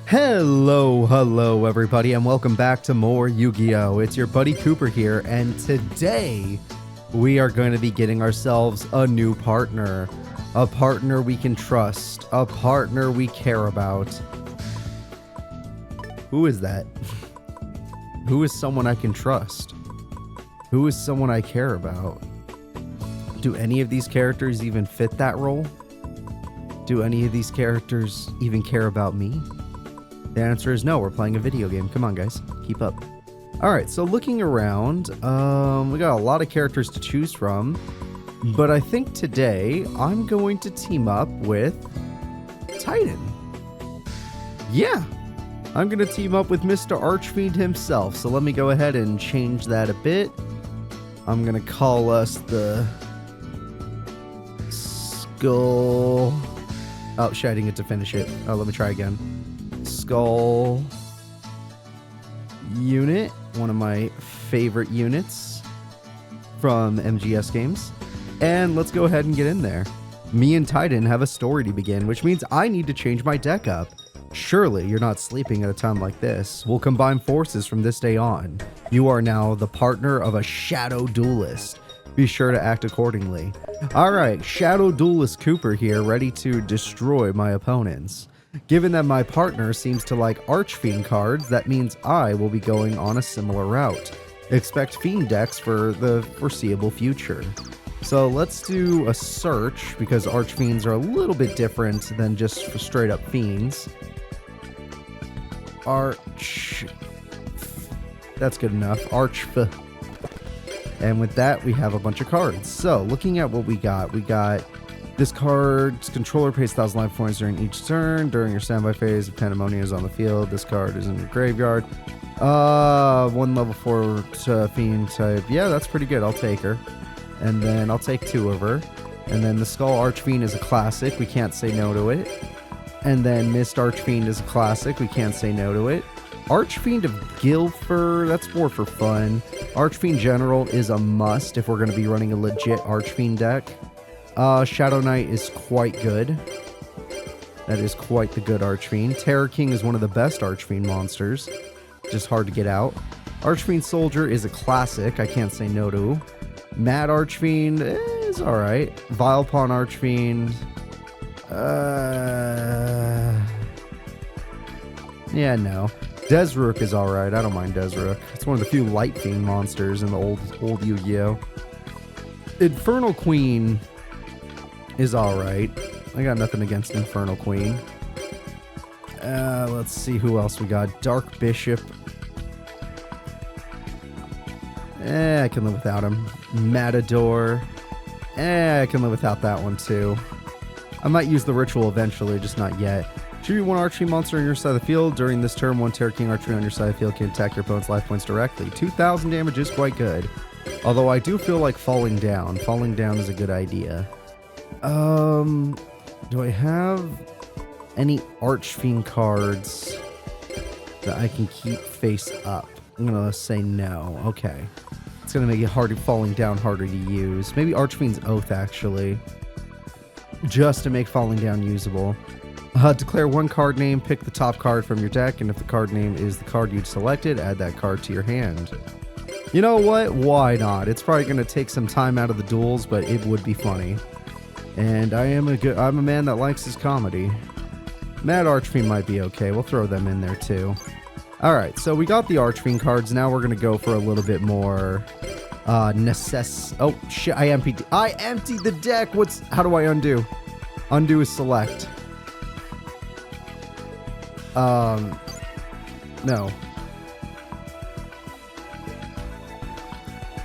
Hello everybody, and welcome back to more Yu-Gi-Oh! It's your buddy Cooper here, and today we are going to be getting ourselves a new partner. A partner we can trust, a partner we care about. Who is that? Who is someone I can trust? Who is someone I care about? Do any of these characters even fit that role? Do any of these characters even care about me? The answer is no. We're playing a video game. Come on, guys. Keep up. Alright, so looking around, we got a lot of characters to choose from, but I think today I'm going to team up with Titan. Yeah, I'm going to team up with Mr. Archfiend himself, so let me go ahead and change that a bit. I'm going to call us the Skull... Oh, shit, I didn't get to finish it. Oh, let me try again. Skull unit, one of my favorite units from MGS games. And let's go ahead and get in there. Me and Titan have a story to begin, which means I need to change my deck up. Surely you're not sleeping at a time like this. We'll combine forces from this day on. You are now the partner of a Shadow Duelist. Be sure to act accordingly. Alright, Shadow Duelist Cooper here, ready to destroy my opponents. Given that my partner seems to like Archfiend cards, that means I will be going on a similar route. Expect Fiend decks for the foreseeable future. So let's do a search, because Archfiends are a little bit different than just straight up Fiends. That's good enough. And with that, we have a bunch of cards. So looking at what we got this card's controller pays 1,000 life points during each turn. During your standby phase, if Pandemonium is on the field, this card is in your graveyard. One level 4 Fiend type. Yeah, that's pretty good. I'll take her. And then I'll take 2 of her. And then the Skull Archfiend is a classic. We can't say no to it. And then Mist Archfiend is a classic. We can't say no to it. Archfiend of Gilfer, that's more for fun. Archfiend General is a must if we're going to be running a legit Archfiend deck. Shadow Knight is quite good. That is quite the good Archfiend. Terror King is one of the best Archfiend monsters. Just hard to get out. Archfiend Soldier is a classic. I can't say no to. Mad Archfiend is alright. Vilepon Archfiend. Yeah, no. Desrook is alright. I don't mind Desrook. It's one of the few Light Fiend monsters in the old Yu-Gi-Oh! Infernal Queen is alright. I got nothing against Infernal Queen. Let's see who else we got. Dark Bishop. I can live without him. Matador. I can live without that one too. I might use the ritual eventually, just not yet. Choose one Archfiend monster on your side of the field. During this turn, one Terror King Archfiend on your side of the field can attack your opponent's life points directly. 2,000 damage is quite good. Although I do feel like falling down. Falling down is a good idea. Do I have any Archfiend cards that I can keep face up? I'm gonna say no. Okay. It's gonna make it falling down harder to use. Maybe Archfiend's Oath, actually. Just to make falling down usable. Declare one card name, pick the top card from your deck, and if the card name is the card you'd selected, add that card to your hand. You know what? Why not? It's probably going to take some time out of the duels, but it would be funny. And I'm a man that likes his comedy. Mad Archfiend might be okay. We'll throw them in there too. Alright, so we got the Archfiend cards. Now we're going to go for a little bit more Oh, shit, I emptied the deck! How do I undo? Undo is select. No.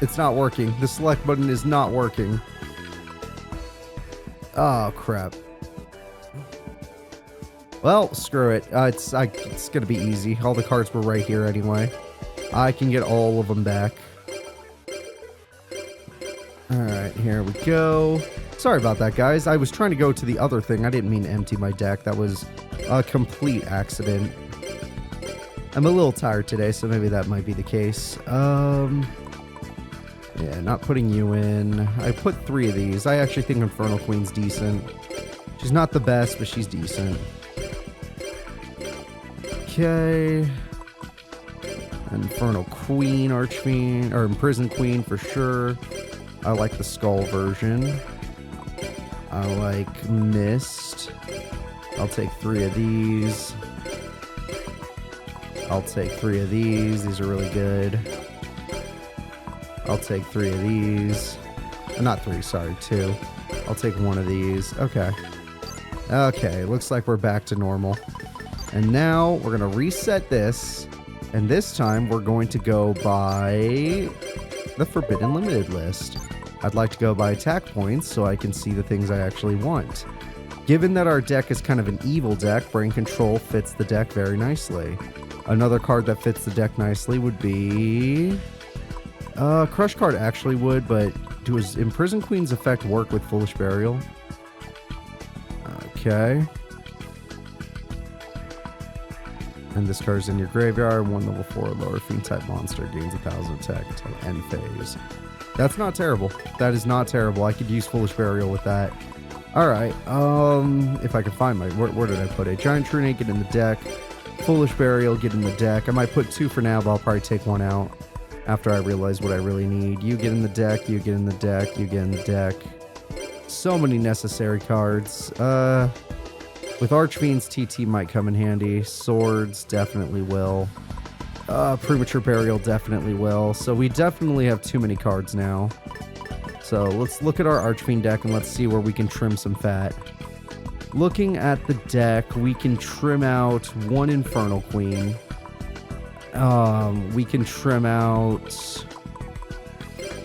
It's not working. The select button is not working. Oh, crap. Well, screw it. It's gonna be easy. All the cards were right here anyway. I can get all of them back. Alright, here we go. Sorry about that, guys. I was trying to go to the other thing. I didn't mean to empty my deck. That was a complete accident. I'm a little tired today, so maybe that might be the case. Yeah, not putting you in. I put 3 of these. I actually think Infernal Queen's decent. She's not the best, but she's decent. Okay. Infernal Queen, Archfiend, or Imprison Queen for sure. I like the Skull version. I like Mist. I'll take 3 of these. I'll take 3 of these. These are really good. I'll take 3 of these. Not 3, sorry, 2. I'll take 1 of these. Okay. Okay, looks like we're back to normal. And now we're going to reset this. And this time we're going to go by the Forbidden Limited list. I'd like to go by attack points so I can see the things I actually want. Given that our deck is kind of an evil deck, Brain Control fits the deck very nicely. Another card that fits the deck nicely would be... Crush card actually would, but does Imprison Queen's effect work with Foolish Burial? Okay. And this card's in your graveyard. 1 level 4 lower fiend type monster gains 1,000 attack until end phase. That's not terrible. That is not terrible. I could use Foolish Burial with that. Alright, if I can find my... Where did I put it? Giant Trunade, get in the deck. Foolish Burial, get in the deck. I might put 2 for now, but I'll probably take 1 out after I realize what I really need. You get in the deck, you get in the deck, you get in the deck. So many necessary cards. With Archfiends, TT might come in handy. Swords definitely will. Premature Burial definitely will. So we definitely have too many cards now. So let's look at our Archfiend deck and let's see where we can trim some fat. Looking at the deck, we can trim out 1 Infernal Queen. We can trim out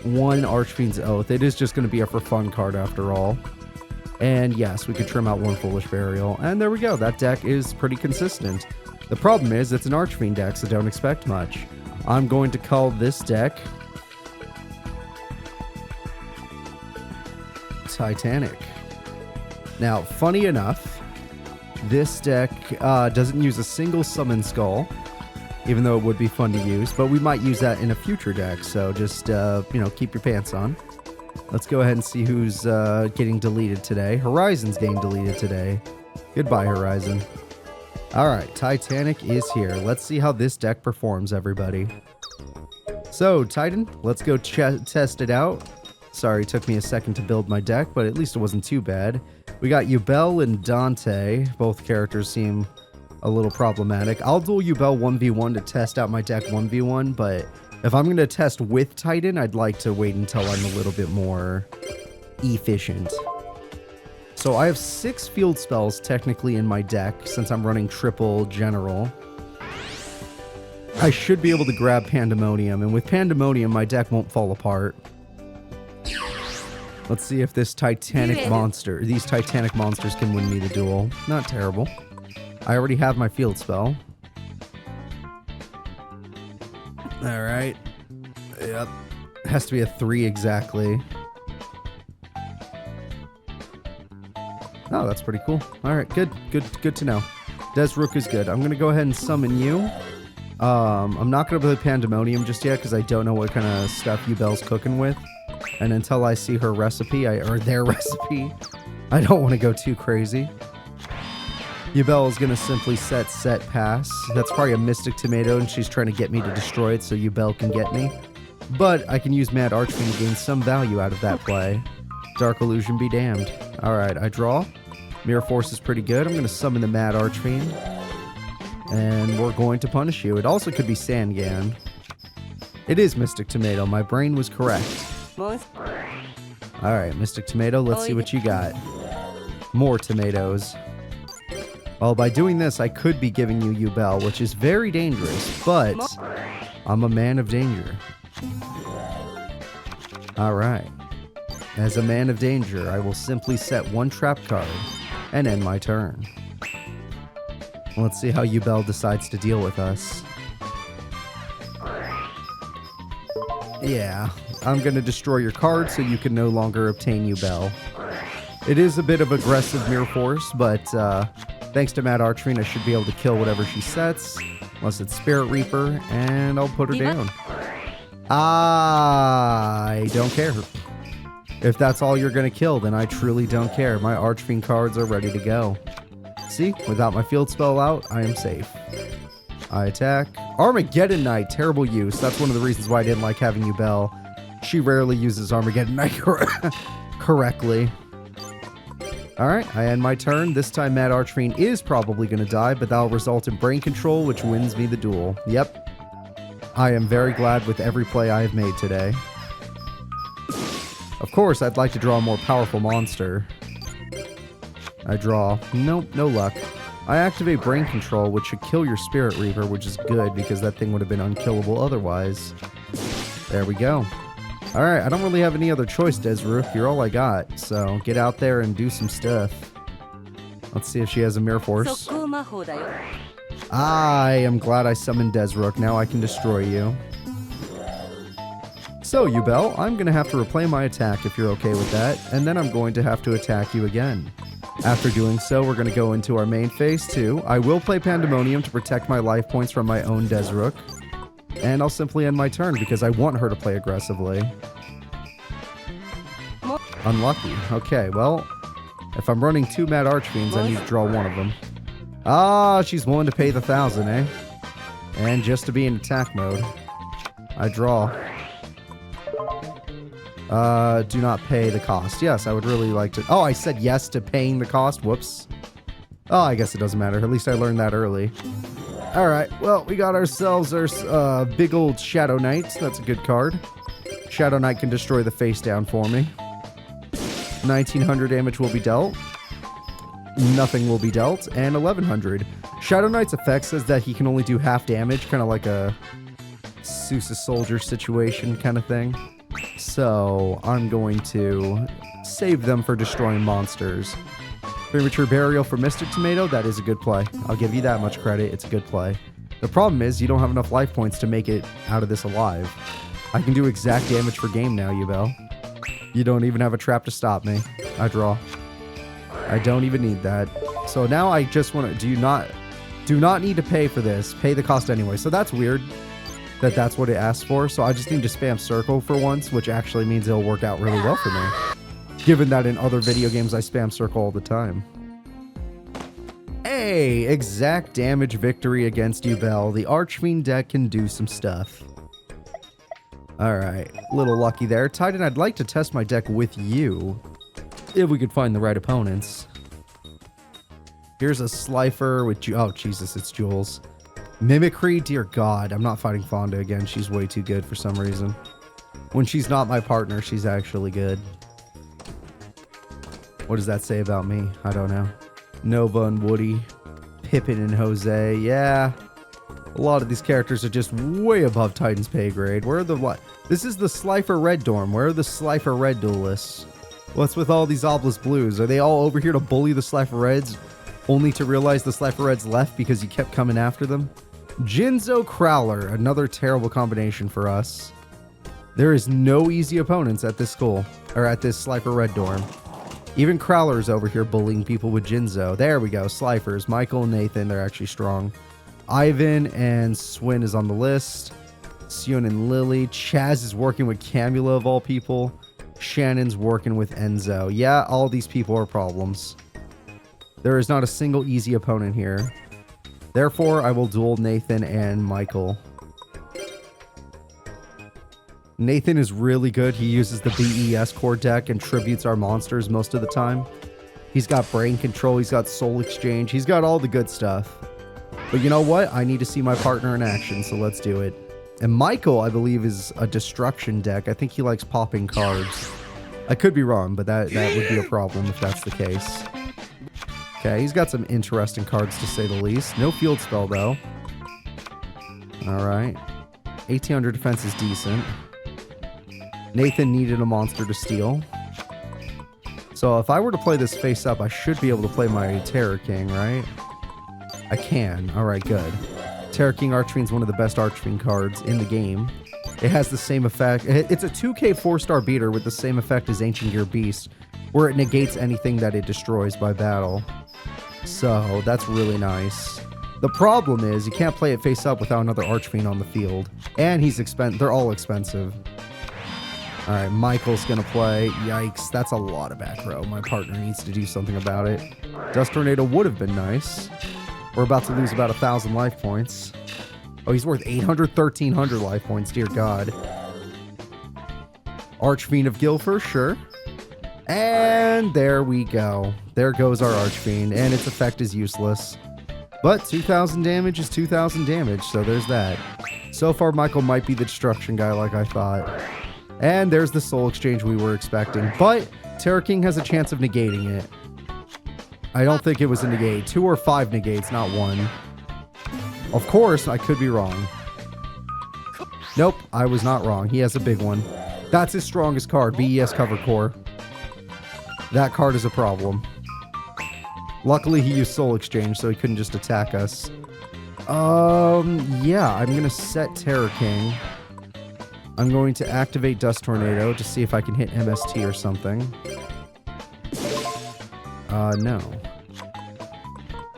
1 Archfiend's Oath. It is just going to be a for fun card after all. And yes, we could trim out 1 Foolish Burial. And there we go. That deck is pretty consistent. The problem is it's an Archfiend deck, so don't expect much. I'm going to call this deck Titanic. Now, funny enough, this deck doesn't use a single Summon Skull, even though it would be fun to use, but we might use that in a future deck, so just, keep your pants on. Let's go ahead and see who's getting deleted today. Horizon's getting deleted today. Goodbye, Horizon. Alright, Titanic is here. Let's see how this deck performs, everybody. So, Titan, let's go test it out. Sorry, it took me a second to build my deck, but at least it wasn't too bad. We got Yubel and Dante. Both characters seem a little problematic. I'll duel Yubel 1v1 to test out my deck 1v1, but if I'm going to test with Titan, I'd like to wait until I'm a little bit more efficient. So I have 6 field spells technically in my deck since I'm running triple general. I should be able to grab Pandemonium, and with Pandemonium, my deck won't fall apart. Let's see if this Titanic monster, these Titanic monsters can win me the duel. Not terrible. I already have my field spell. Alright. Yep. Has to be a 3 exactly. Oh, that's pretty cool. Alright, good to know. Desrook is good. I'm going to go ahead and summon you. I'm not going to play Pandemonium just yet because I don't know what kind of stuff Yubel's cooking with. And until I see her recipe, or their recipe, I don't want to go too crazy. Yubel is going to simply set pass. That's probably a Mystic Tomato, and she's trying to get me to destroy it so Yubel can get me. But I can use Mad Archfiend to gain some value out of that play. Dark Illusion be damned. Alright, I draw. Mirror Force is pretty good. I'm going to summon the Mad Archfiend. And we're going to punish you. It also could be Sangan. It is Mystic Tomato. My brain was correct. Alright, Mystic Tomato, let's see what you got. More tomatoes. Well, by doing this, I could be giving you Yubel, which is very dangerous, but I'm a man of danger. Alright. As a man of danger, I will simply set 1 trap card and end my turn. Let's see how Yubel decides to deal with us. Yeah, I'm going to destroy your card so you can no longer obtain Yubel. It is a bit of aggressive Mirror Force, but thanks to Mad Archfiend, I should be able to kill whatever she sets, unless it's Spirit Reaper, and I'll put her down. I don't care. If that's all you're going to kill, then I truly don't care. My Archfiend cards are ready to go. See, without my field spell out, I am safe. I attack. Armageddon Knight, terrible use. That's one of the reasons why I didn't like having Yubel. She rarely uses Armageddon Knight correctly. Alright, I end my turn. This time Mad Archfiend is probably going to die, but that'll result in brain control, which wins me the duel. Yep. I am very glad with every play I have made today. Of course, I'd like to draw a more powerful monster. I draw. Nope, no luck. I activate brain control, which should kill your Spirit Reaper, which is good because that thing would have been unkillable otherwise. There we go. Alright, I don't really have any other choice, Desrook. You're all I got, so get out there and do some stuff. Let's see if she has a Mirror Force. I am glad I summoned Desrook. Now I can destroy you. So, Yubel, I'm going to have to replay my attack if you're okay with that, and then I'm going to have to attack you again. After doing so, we're going to go into our main phase 2. I will play Pandemonium to protect my life points from my own Desrook. And I'll simply end my turn because I want her to play aggressively. Unlucky. Okay, well, if I'm running 2 Mad Archfiends, I need to draw one of them. Ah, she's willing to pay the 1,000, eh? And just to be in attack mode, I draw. Do not pay the cost. Yes, I would really like to... Oh, I said yes to paying the cost. Whoops. Oh, I guess it doesn't matter. At least I learned that early. Alright, well, we got ourselves our big old Shadow Knight. That's a good card. Shadow Knight can destroy the face down for me. 1,900 damage will be dealt. Nothing will be dealt. And 1,100. Shadow Knight's effect says that he can only do half damage. Kind of like a Sousa Soldier situation kind of thing. So, I'm going to save them for destroying monsters. Premature Burial for Mystic Tomato, that is a good play. I'll give you that much credit, it's a good play. The problem is, you don't have enough life points to make it out of this alive. I can do exact damage for game now, Yubel. You don't even have a trap to stop me. I draw. I don't even need that. So now I just want to... Do not need to pay for this. Pay the cost anyway. So that's weird that that's what it asks for. So I just need to spam circle for once, which actually means it'll work out really well for me. Given that in other video games I spam circle all the time. Hey, exact damage victory against Yubel. The Archfiend deck can do some stuff. Alright, little lucky there. Titan, I'd like to test my deck with you. If we could find the right opponents. Here's a Slifer with... Oh, Jesus, it's Jules. Mimicry, dear God. I'm not fighting Fonda again. She's way too good for some reason. When she's not my partner, she's actually good. What does that say about me? I don't know. Nova and Woody. Pippin and Jose. Yeah. A lot of these characters are just way above Titan's pay grade. Where are the what? This is the Slifer Red Dorm. Where are the Slifer Red duelists? What's with all these Obelisk Blues? Are they all over here to bully the Slifer Reds? Only to realize the Slifer Reds left because you kept coming after them? Jinzo Crowler. Another terrible combination for us. There is no easy opponents at this school. Or at this Slifer Red Dorm. Even Crowler's over here bullying people with Jinzo. There we go. Slifers. Michael and Nathan, they're actually strong. Ivan and Swin is on the list. Sion and Lily. Chaz is working with Camula of all people. Shannon's working with Enzo. Yeah, all these people are problems. There is not a single easy opponent here. Therefore, I will duel Nathan and Michael. Nathan is really good. He uses the BES core deck and tributes our monsters most of the time. He's got brain control. He's got soul exchange. He's got all the good stuff. But you know what? I need to see my partner in action, so let's do it. And Michael, I believe, is a destruction deck. I think he likes popping cards. I could be wrong, but that would be a problem if that's the case. Okay, he's got some interesting cards to say the least. No field spell, though. Alright. 1800 defense is decent. Nathan needed a monster to steal. So if I were to play this face up, I should be able to play my Terror King, right? I can. Alright, good. Terror King Archfiend's one of the best Archfiend cards in the game. It has the same effect. It's a 2k 4-star beater with the same effect as Ancient Gear Beast, where it negates anything that it destroys by battle. So, that's really nice. The problem is, you can't play it face up without another Archfiend on the field. And they're all expensive. Alright, Michael's gonna play. Yikes, that's a lot of back row. My partner needs to do something about it. Dust Tornado would have been nice. We're about to lose about 1,000 life points. Oh, he's worth 800, 1,300 life points. Dear God. Archfiend of Guilford, sure. And there we go. There goes our Archfiend, and its effect is useless. But 2,000 damage is 2,000 damage, so there's that. So far, Michael might be the destruction guy like I thought. And there's the soul exchange we were expecting. But Terror King has a chance of negating it. I don't think it was a negate. 2 or 5 negates, not 1. Of course, I could be wrong. Nope, I was not wrong. He has a big one. That's his strongest card, BES Cover Core. That card is a problem. Luckily, he used Soul Exchange, so he couldn't just attack us. Yeah, I'm going to set Terror King. I'm going to activate Dust Tornado to see if I can hit MST or something. No.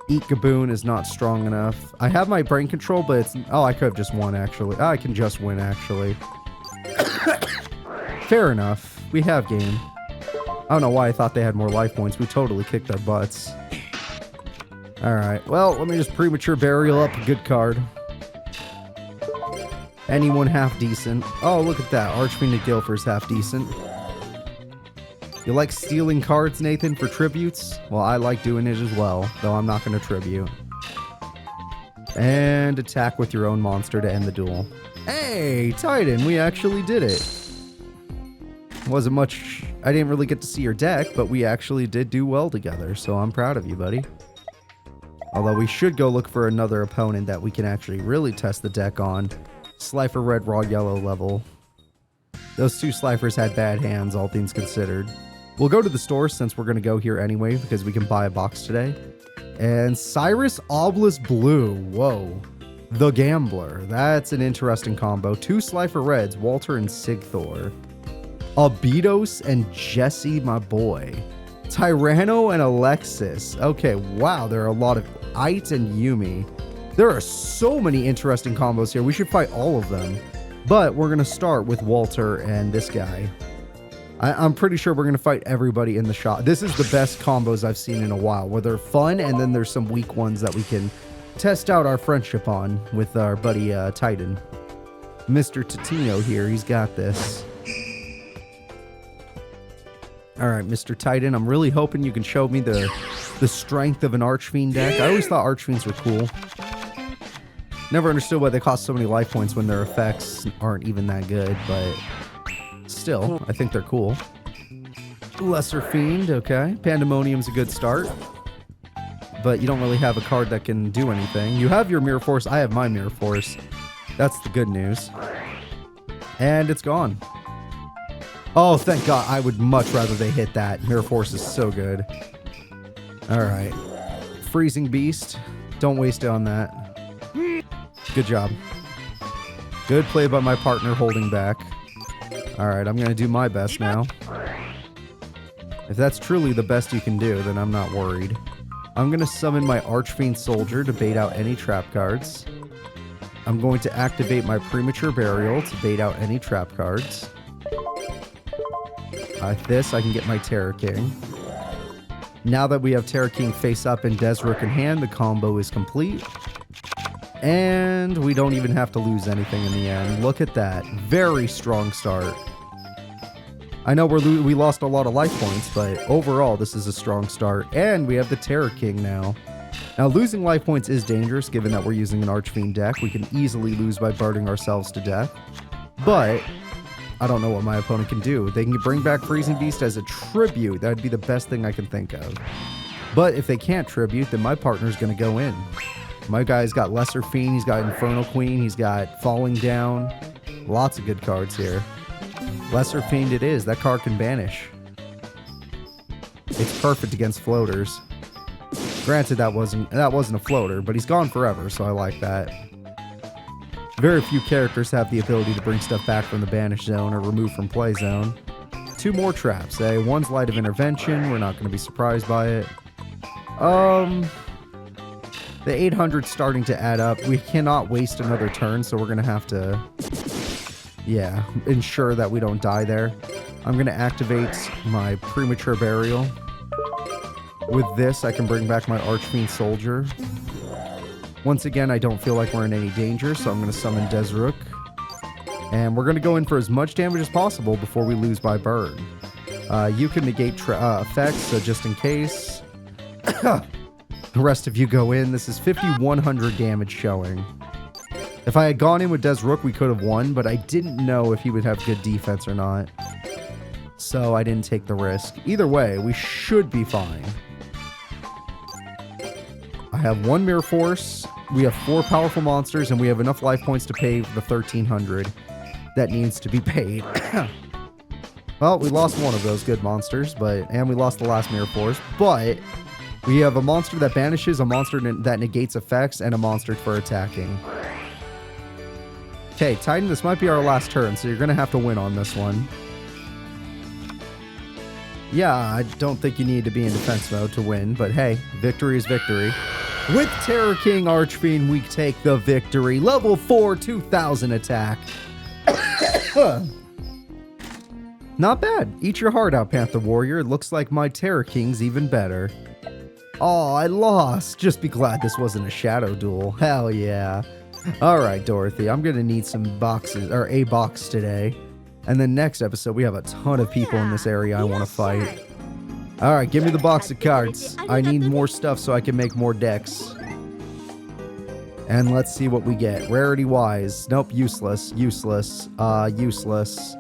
Eat Gaboon is not strong enough. I have my brain control, but it's... Oh, I could have just won, actually. I can just win, actually. Fair enough. We have game. I don't know why I thought they had more life points. We totally kicked their butts. Alright, well, let me just Premature Burial up a good card. Anyone half decent. Oh, look at that. Archfiend of Guilford's half decent. You like stealing cards, Nathan, for tributes? Well, I like doing it as well, though I'm not going to tribute. And attack with your own monster to end the duel. Hey, Titan, we actually did it. Wasn't much... I didn't really get to see your deck, but we actually did do well together, so I'm proud of you, buddy. Although we should go look for another opponent that we can actually really test the deck on. Slifer Red, Raw Yellow level. Those 2 Slifers had bad hands, all things considered. We'll go to the store since we're going to go here anyway because we can buy a box today. And Cyrus Obelisk Blue. Whoa. The Gambler. That's an interesting combo. 2 Slifer Reds, Walter and Sigthor. Abidos and Jesse, my boy. Tyranno and Alexis. Okay, wow. There are a lot of Ite and Yumi. There are so many interesting combos here. We should fight all of them. But we're going to start with Walter and this guy. I'm pretty sure we're going to fight everybody in the shop. This is the best combos I've seen in a while, where they're fun, and then there's some weak ones that we can test out our friendship on with our buddy Titan. Mr. Titino here, he's got this. Alright, Mr. Titan, I'm really hoping you can show me the strength of an Archfiend deck. I always thought Archfiends were cool. Never understood why they cost so many life points when their effects aren't even that good, but... Still, I think they're cool. Lesser Fiend, okay. Pandemonium's a good start. But you don't really have a card that can do anything. You have your Mirror Force. I have my Mirror Force. That's the good news. And it's gone. Oh, thank God. I would much rather they hit that. Mirror Force is so good. Alright. Freezing Beast. Don't waste it on that. Good job. Good play by my partner holding back. Alright, I'm going to do my best now. If that's truly the best you can do, then I'm not worried. I'm going to summon my Archfiend Soldier to bait out any trap cards. I'm going to activate my Premature Burial to bait out any trap cards. With this, I can get my Terror King. Now that we have Terror King face up and Desrook in hand, the combo is complete. And we don't even have to lose anything in the end. Look at that. Very strong start. I know we lost a lot of life points, but overall, this is a strong start. And we have the Terror King now. Now, losing life points is dangerous, given that we're using an Archfiend deck. We can easily lose by burning ourselves to death. But I don't know what my opponent can do. They can bring back Freezing Beast as a tribute. That would be the best thing I can think of. But if they can't tribute, then my partner's going to go in. My guy's got Lesser Fiend, he's got Infernal Queen, he's got Falling Down. Lots of good cards here. Lesser Fiend it is. That card can banish. It's perfect against floaters. Granted, that wasn't a floater, but he's gone forever, so I like that. Very few characters have the ability to bring stuff back from the banish zone or remove from play zone. 2 more traps, eh? One's Light of Intervention. We're not going to be surprised by it. The 800's starting to add up. We cannot waste another turn, so we're going to have to, yeah, ensure that we don't die there. I'm going to activate my Premature Burial. With this, I can bring back my Archfiend Soldier. Once again, I don't feel like we're in any danger, so I'm going to summon Desrook. And we're going to go in for as much damage as possible before we lose by burn. You can negate effects, so just in case. The rest of you go in. This is 5,100 damage showing. If I had gone in with Desrook, we could have won, but I didn't know if he would have good defense or not. So I didn't take the risk. Either way, we should be fine. I have 1 Mirror Force. We have 4 powerful monsters, and we have enough life points to pay the 1,300 that needs to be paid. Well, we lost one of those good monsters, and we lost the last Mirror Force, but we have a monster that banishes, a monster that negates effects, and a monster for attacking. Okay, Titan, this might be our last turn, so you're going to have to win on this one. Yeah, I don't think you need to be in defense mode to win, but hey, victory is victory. With Terror King Archfiend, we take the victory. Level 4, 2,000 attack. Not bad. Eat your heart out, Panther Warrior. It looks like my Terror King's even better. Oh, I lost. Just be glad this wasn't a shadow duel. Hell yeah. Alright, Dorothy, I'm gonna need some boxes, or a box today. And then next episode, we have a ton of people in this area I want to fight. Alright, give me the box of cards. I need more stuff so I can make more decks. And let's see what we get. Rarity-wise. Nope, useless. Useless. Useless.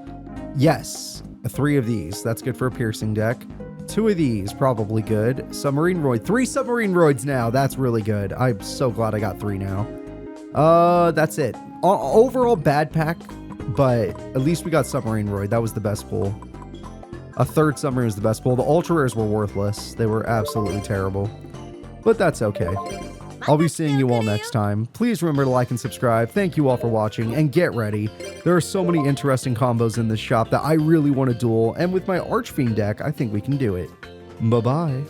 Yes. 3 of these. That's good for a piercing deck. 2 of these. Probably good. Submarine Roid. 3 Submarine Roids now. That's really good. I'm so glad I got 3 now. That's it. Overall bad pack, but at least we got Submarine Roid. That was the best pull. A 3rd Submarine was the best pull. The Ultra Rares were worthless. They were absolutely terrible. But that's okay. I'll be seeing you all next time. Please remember to like and subscribe. Thank you all for watching, and get ready. There are so many interesting combos in this shop that I really want to duel, and with my Archfiend deck, I think we can do it. Bye-bye.